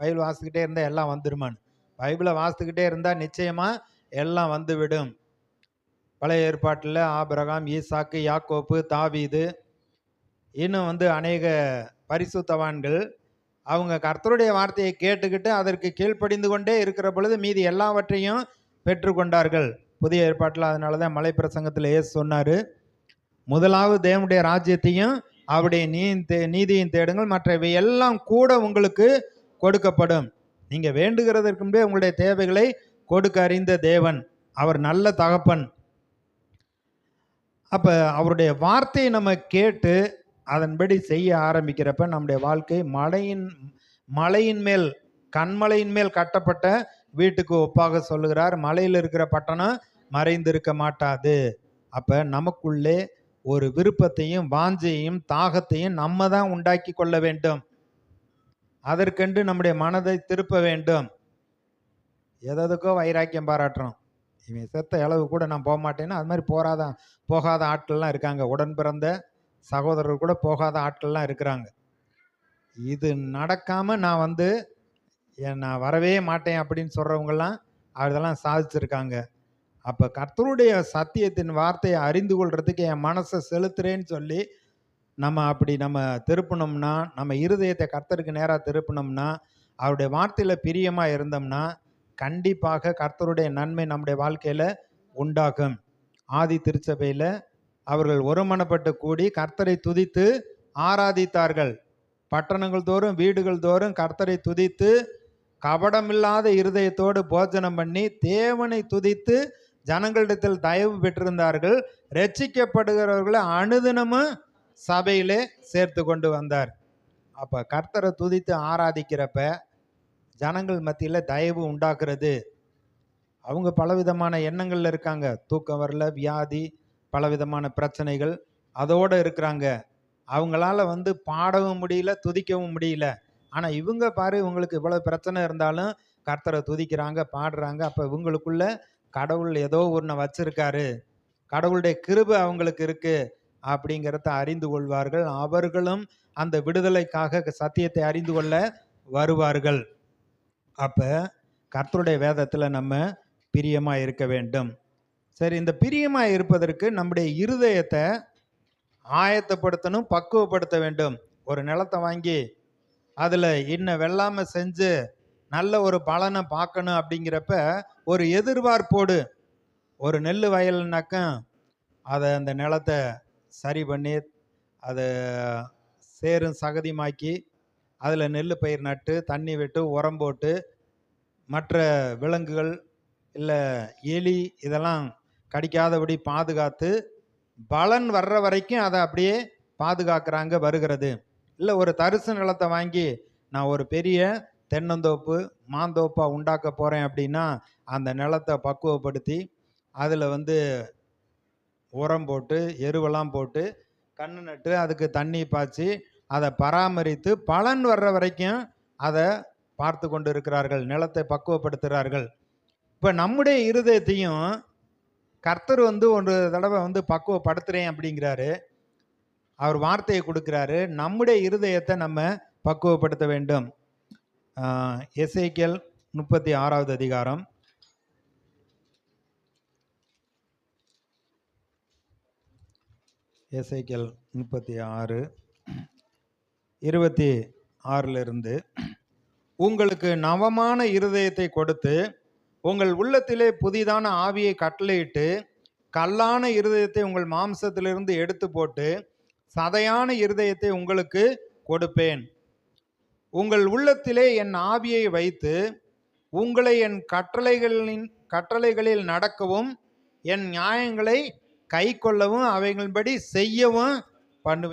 Bible வாசிக்கிட்டே இருந்தால் எல்லாம் வந்துருமான்னு. பைபிளை வாசித்துக்கிட்டே இருந்தால் நிச்சயமாக எல்லாம் வந்துவிடும். பழைய ஏற்பாட்டில் ஆபிரகாம், ஈசாக்கு, யாக்கோப்பு, தாவீது, இன்னும் அநேக பரிசுத்தவான்கள் அவங்க கர்த்தருடைய வார்த்தையை கேட்டுக்கிட்டு அதற்கு கீழ்ப்படிந்து கொண்டே இருக்கிற பொழுது மீதி எல்லாவற்றையும் பெற்றுக்கொண்டார்கள். புதிய ஏற்பாட்டில் அதனால தான் மலை பிரசங்கத்தில் இயேசு சொன்னார், முதலாவது தேவனுடைய ராஜ்யத்தையும் அவருடைய நீதியும் தேடுங்கள், மற்றவை எல்லாம் கூட உங்களுக்கு கொடுக்கப்படும். நீங்கள் வேண்டுகிறதற்கு முன்பே உங்களுடைய தேவைகளை கொடுக்க அறிந்த தேவன், அவர் நல்ல தகப்பன். அப்போ அவருடைய வார்த்தையை நம்ம கேட்டு அதன்படி செய்ய ஆரம்பிக்கிறப்ப நம்முடைய வாழ்க்கை மலையின் மேல் கண்மலையின் மேல் கட்டப்பட்ட வீட்டுக்கு ஒப்பாக சொல்லுகிறார். மலையில் இருக்கிற பட்டணம் மறைந்திருக்க மாட்டாது. அப்போ நமக்குள்ளே ஒரு விருப்பத்தையும் வாஞ்சையும் தாகத்தையும் நம்ம தான் உண்டாக்கி கொள்ள வேண்டும். அதற்கென்று நம்முடைய மனதை திருப்ப வேண்டும். எதற்கோ வைராக்கியம் பாராட்டுறோம். இவன் செத்த அளவு கூட நான் போக மாட்டேன்னா அது மாதிரி போகாத ஆட்கள்லாம் இருக்காங்க. உடன் பிறந்த சகோதரர் கூட போகாத ஆட்கள்லாம் இருக்கிறாங்க. இது நடக்காமல் நான் வரவே மாட்டேன் அப்படின்னு சொல்கிறவங்கெல்லாம் அதெல்லாம் சாதிச்சிருக்காங்க. அப்போ கர்த்தருடைய சத்தியத்தின் வார்த்தையை அறிந்து கொள்றதுக்கு என் மனசை செலுத்துறேன்னு சொல்லி நம்ம திருப்பினோம்னா, நம்ம இருதயத்தை கர்த்தருக்கு நேராக திருப்பினோம்னா, அவருடைய வார்த்தையில் பிரியமாக இருந்தோம்னா கண்டிப்பாக கர்த்தருடைய நன்மை நம்முடைய வாழ்க்கையில் உண்டாகும். ஆதி திருச்சபையில் அவர்கள் ஒருமனப்பட்டு கூடி கர்த்தரை துதித்து ஆராதித்தார்கள். பட்டணங்கள் தோறும் வீடுகள் தோறும் கர்த்தரை துதித்து கபடமில்லாத இருதயத்தோடு போஜனம் பண்ணி தேவனை துதித்து ஜனங்களிடத்தில் தயவு பெற்றிருந்தார்கள். ரட்சிக்கப்படுகிறவர்களை அனுதினமும் சபையிலே சேர்த்து கொண்டு வந்தார். அப்போ கர்த்தரை துதித்து ஆராதிக்கிறப்ப ஜனங்கள் மத்தியில் தயவு உண்டாக்குறது. அவங்க பலவிதமான எண்ணங்கள்ல இருக்காங்க. தூக்கம் வரல, வியாதி, பலவிதமான பிரச்சனைகள் அதோடு இருக்கிறாங்க. அவங்களால பாடவும் முடியல, துதிக்கவும் முடியல. ஆனால் இவங்க பாரு, இவங்களுக்கு இவ்வளவு பிரச்சனை இருந்தாலும் கர்த்தரை துதிக்கிறாங்க, பாடுறாங்க. அப்போ இவங்களுக்குள்ள கடவுள் ஏதோ ஒன்று வச்சிருக்காரு, கடவுளுடைய கிருபை அவங்களுக்கு இருக்கு அப்படிங்கிறத அறிந்து கொள்வார்கள். அவர்களும் அந்த விடுதலைக்காக சத்தியத்தை அறிந்து கொள்ள வருவார்கள். அப்போ கர்த்தருடைய வேதத்தில் நம்ம பிரியமாக இருக்க வேண்டும். சரி, இந்த பிரியமாக இருப்பதற்கு நம்முடைய இருதயத்தை ஆயத்தப்படுத்தணும், பக்குவப்படுத்த வேண்டும். ஒரு நிலத்தை வாங்கி அதில் இன்னும் வெள்ளாமை செஞ்சு நல்ல ஒரு பலனை பார்க்கணும் அப்படிங்கிறப்ப ஒரு எதிர்பார்ப்போடு, ஒரு நெல் வயல்னாக்க அதை அந்த நிலத்தை சரி பண்ணி அதை சேரும் சகதிமாக்கி அதில் நெல் பயிர் நட்டு தண்ணி விட்டு உரம் போட்டு மற்ற விலங்குகள் இல்லை எலி இதெல்லாம் கடிக்காதபடி பாதுகாத்து பலன் வர்ற வரைக்கும் அதை அப்படியே பாதுகாக்கிறாங்க வருகிறது. இல்லை ஒரு தரிசு நிலத்தை வாங்கி நான் ஒரு பெரிய தென்னந்தோப்பு மாந்தோப்பாக உண்டாக்க போகிறேன் அப்படின்னா அந்த நிலத்தை பக்குவப்படுத்தி அதில் உரம் போட்டு எருவெல்லாம் போட்டு கன்று நட்டு அதுக்கு தண்ணி பாய்ச்சி அதை பராமரித்து பலன் வர்ற வரைக்கும் அதை பார்த்து கொண்டு இருக்கிறார்கள், நிலத்தை பக்குவப்படுத்துகிறார்கள். இப்போ நம்முடைய இருதயத்தையும் கர்த்தர் ஒரு தடவை பக்குவப்படுத்துகிறேன் அப்படிங்கிறாரு. அவர் வார்த்தையை கொடுக்குறாரு. நம்முடைய இருதயத்தை நம்ம பக்குவப்படுத்த வேண்டும். எசேக்கியேல் 36வது அதிகாரம் 36:26 உங்களுக்கு நவமான இருதயத்தை கொடுத்து உங்கள் உள்ளத்திலே புதிதான ஆவியை கட்டளையிட்டு கல்லான இருதயத்தை உங்கள் மாம்சத்திலிருந்து எடுத்து போட்டு சதையான இருதயத்தை உங்களுக்கு கொடுப்பேன். உங்கள் உள்ளத்திலே என் ஆவியை வைத்து உங்களை என் கட்டளைகளில் நடக்கவும் என் நியாயங்களை கை கொள்ளவும் அவைகளின்படி செய்யவும் பண்ணுவேன்.